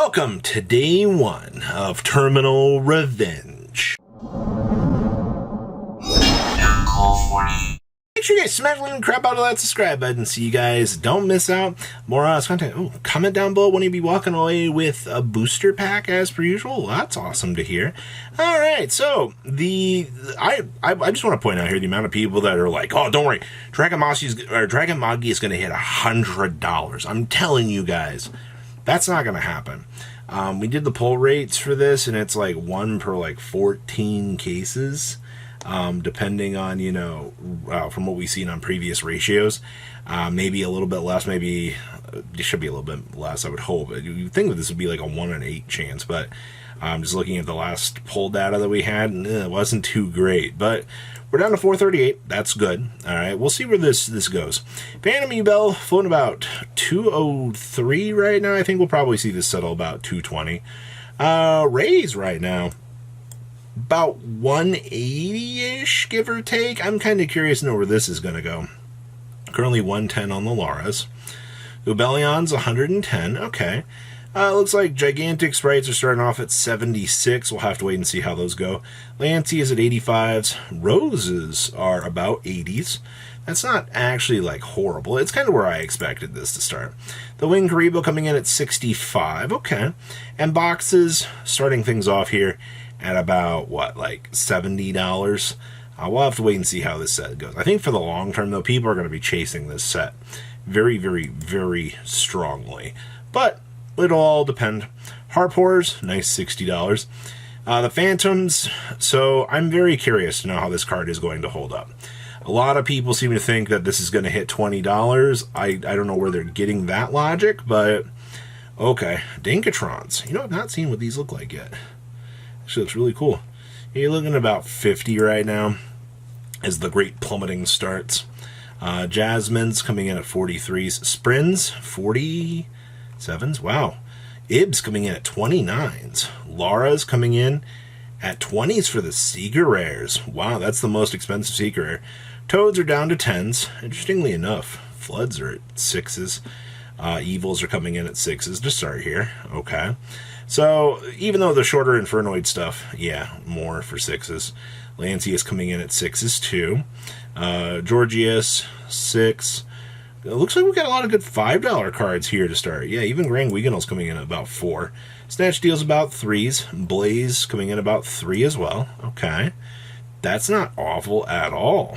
Welcome to day one of Terminal Revenge. Make sure you guys smash the crap out of that subscribe button so you guys don't miss out more content. Oh, comment down below when you be walking away with a booster pack as per usual. That's awesome to hear. All right, so I just want to point out here the amount of people that are like, oh, don't worry, Dragon Magi is going to hit $100. I'm telling you guys, that's not going to happen. We did the pull rates for this, and it's like 1 per like 14 cases. Depending on, from what we've seen on previous ratios, maybe a little bit less, maybe it should be a little bit less, I would hope. You'd think that this would be like a 1 in 8 chance, but just looking at the last poll data that we had, it wasn't too great, but we're down to 438. That's good. All right, we'll see where this goes. Phantom E-Bell floating about 203 right now. I think we'll probably see this settle about 220. Rays right now, about 180-ish, give or take. I'm kind of curious to know where this is going to go. Currently 110 on the Lauras. Ubelion's 110. Okay. Looks like Gigantic Sprites are starting off at 76. We'll have to wait and see how those go. Lancey is at 85s. Roses are about 80s. That's not actually like horrible. It's kind of where I expected this to start. The Wing Karibo coming in at 65. Okay. And boxes starting things off here at about, what, like $70? We'll have to wait and see how this set goes. I think for the long term, though, people are going to be chasing this set very, very, very strongly. But it'll all depend. Harpors, nice $60. The Phantoms, so I'm very curious to know how this card is going to hold up. A lot of people seem to think that this is going to hit $20. I don't know where they're getting that logic, but okay. Dinkatrons. I've not seen what these look like yet. Actually, looks really cool. You're looking at about 50 right now as the great plummeting starts. Jasmine's coming in at 43s. Sprins, 47s. Wow. Ibs coming in at 29s. Laura's coming in at 20s for the Seeker Rares. Wow, that's the most expensive Seeker Rare. Toads are down to 10s. Interestingly enough, Floods are at 6s. Evils are coming in at 6s to start here. Okay. So, even though the shorter Infernoid stuff, yeah, more for 6s. Lancey is coming in at 6s too. Georgius, 6. It looks like we've got a lot of good $5 cards here to start. Yeah, even Grand Wiganel's coming in at about 4. Snatch Deal's about 3s. Blaze coming in about 3 as well. Okay. That's not awful at all.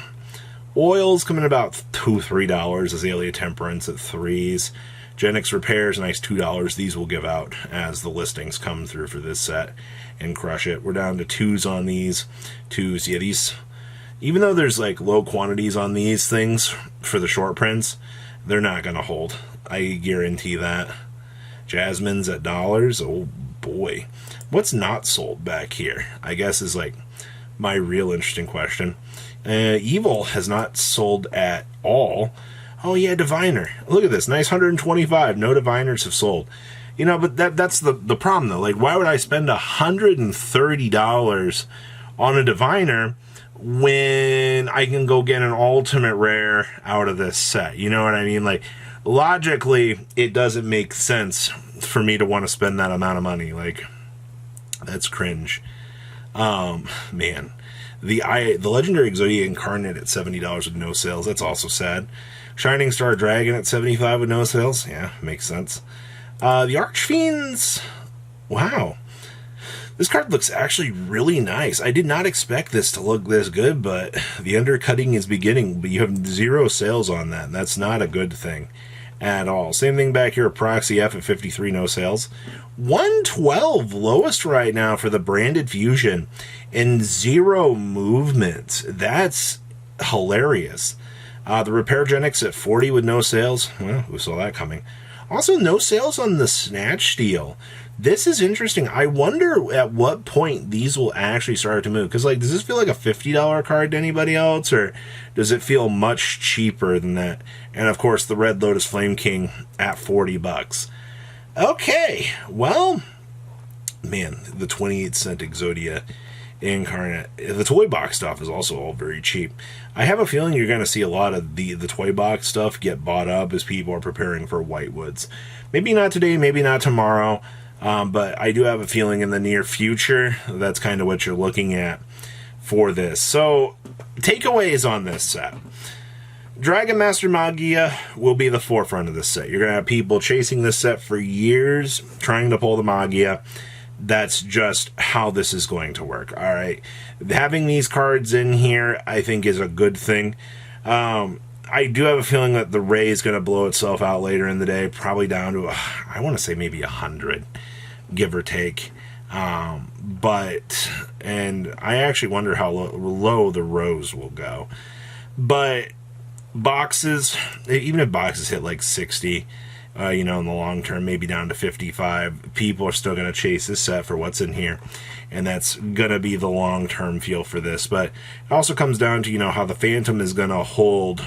Oil's coming in about $2-3. Azalea Temperance at 3s. Genix Repairs, nice $2. These will give out as the listings come through for this set and crush it. We're down to 2s on these. 2s, yeah, these, even though there's like low quantities on these things for the short prints, they're not going to hold. I guarantee that. Jasmine's at dollars. Oh boy. What's not sold back here? I guess is like my real interesting question. Evil has not sold at all. Oh yeah, Diviner. Look at this. Nice 125. No Diviners have sold. But that's the problem though. Like, why would I spend $130 on a Diviner when I can go get an ultimate rare out of this set? You know what I mean? Like, logically, it doesn't make sense for me to want to spend that amount of money. Like, that's cringe. Man. The Legendary Exodia Incarnate at $70 with no sales. That's also sad. Shining Star Dragon at 75 with no sales. Yeah, makes sense. The Archfiends. Wow. This card looks actually really nice. I did not expect this to look this good, but the undercutting is beginning. But you have 0 sales on that, and that's not a good thing at all. Same thing back here. Proxy F at 53, no sales. 112 lowest right now for the Branded Fusion and 0 movement. That's hilarious. The Repair Genix at 40 with no sales. Well, who saw that coming? Also, no sales on the Snatch Steal. This is interesting. I wonder at what point these will actually start to move. Because, like, does this feel like a $50 card to anybody else? Or does it feel much cheaper than that? And, of course, the Red Lotus Flame King at $40. Okay. Well, man, the 28-cent Exodia Incarnate. The toy box stuff is also all very cheap. I have a feeling you're going to see a lot of the toy box stuff get bought up as people are preparing for Whitewoods. Maybe not today, maybe not tomorrow. But I do have a feeling in the near future, that's kind of what you're looking at for this. So, takeaways on this set. Dragon Master Magia will be the forefront of this set. You're going to have people chasing this set for years, trying to pull the Magia. That's just how this is going to work, alright? Having these cards in here, I think, is a good thing. I do have a feeling that the Ray is going to blow itself out later in the day, probably down to, I want to say maybe 100, give or take. And I actually wonder how low the Rose will go. But boxes, even if boxes hit like 60, in the long term, maybe down to 55, people are still going to chase this set for what's in here. And that's going to be the long-term feel for this. But it also comes down to, how the Phantom is going to hold,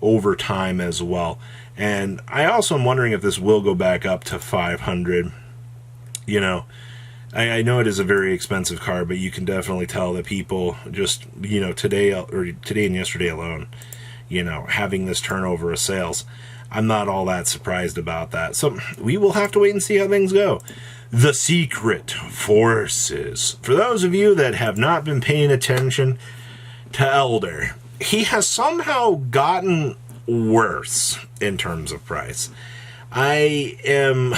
over time as well. And I also am wondering if this will go back up to 500. I know it is a very expensive card, but you can definitely tell that people just, today and yesterday alone, having this turnover of sales, I'm not all that surprised about that. So we will have to wait and see how things go. The Secret Forces. For those of you that have not been paying attention to Elder, he has somehow gotten worse in terms of price. I'm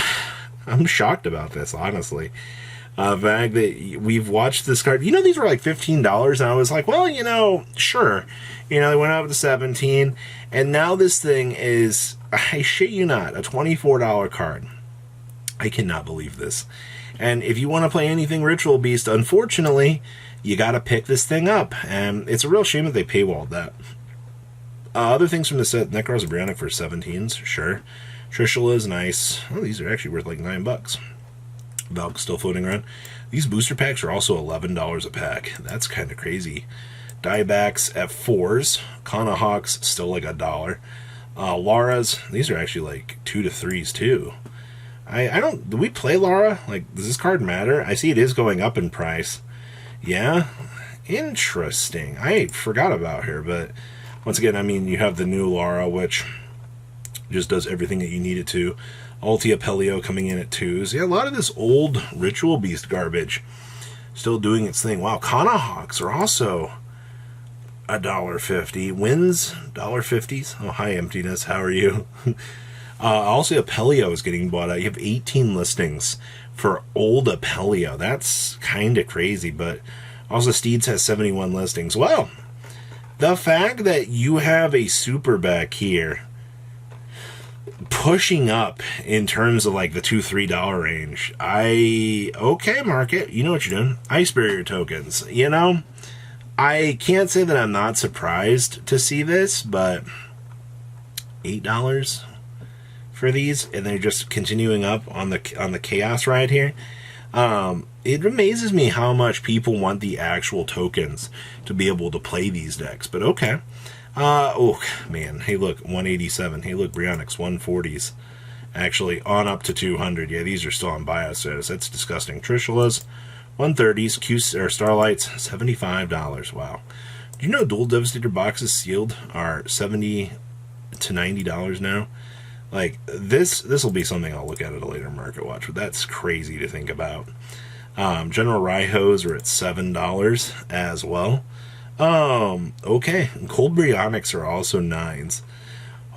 shocked about this, honestly. The fact that we've watched this card, these were like $15, and I was like, well, sure. They went up to 17, and now this thing is, I shit you not, a $24 card. I cannot believe this. And if you want to play anything Ritual Beast, unfortunately, you got to pick this thing up. And it's a real shame that they paywalled that. Other things from the set, Necros Brionic for 17s, sure. Trishula is nice. Oh, these are actually worth like $9. Valk still floating around. These booster packs are also $11 a pack. That's kind of crazy. Diebacks at 4s. Kana Hawks still like $1. Laura's, these are actually like 2 to 3s too. Do we play Lara? Like, does this card matter? I see it is going up in price. Yeah? Interesting. I forgot about her, but once again, you have the new Lara, which just does everything that you need it to. Altia Pelio coming in at 2s. Yeah, a lot of this old Ritual Beast garbage still doing its thing. Wow, Kana Hawks are also $1.50. Wins, $1.50s. Oh, hi, Emptiness. How are you? Also, Apelio is getting bought out. You have 18 listings for old Apelio. That's kind of crazy, but also Steeds has 71 listings. Well, the fact that you have a super back here pushing up in terms of like the $2-3 range, okay, market, you know what you're doing. Ice Barrier tokens, I can't say that I'm not surprised to see this, but $8 for these, and they're just continuing up on the chaos ride here. It amazes me how much people want the actual tokens to be able to play these decks, but okay. Oh man, hey look, 187. Hey look, Brionics 140s, actually on up to 200. Yeah, these are still on buyout status. That's disgusting. Trishulas 130s, Starlights $75. Wow. Do you know Dual Devastator boxes sealed are $70 to $90 now? Like, this will be something I'll look at a later market watch, but that's crazy to think about. General Raihos are at $7 as well. Okay, Cold Brionics are also 9s.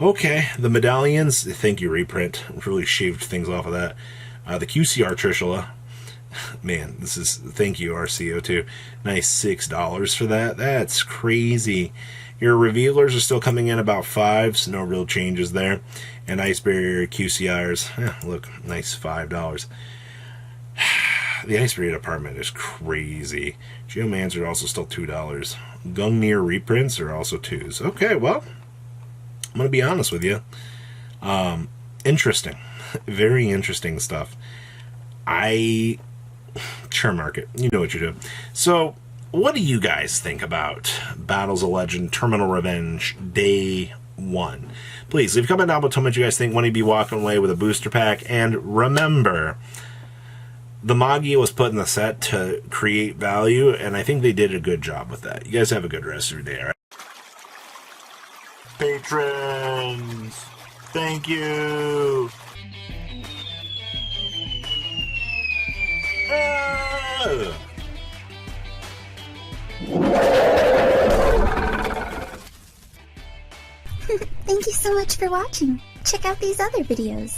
Okay, the medallions, thank you, reprint. Really shaved things off of that. The QCR Trishula, man, thank you, RCO2. Nice $6 for that. That's crazy. Your revealers are still coming in about 5s, no real changes there. And Ice Barrier QCRs, look, nice $5. The Ice Barrier department is crazy. Geomans are also still $2. Gungnir reprints are also 2s. Okay, well, I'm going to be honest with you. Interesting. Very interesting stuff. Sure, market. You know what you're doing. So, what do you guys think about Battles of Legend Terminal Revenge Day 1? Please leave a comment down below. Tell me what you guys think when you be walking away with a booster pack. And remember, the Magia was put in the set to create value, and I think they did a good job with that. You guys have a good rest of your day, all right? Patrons, thank you. Thank you so much for watching. Check out these other videos.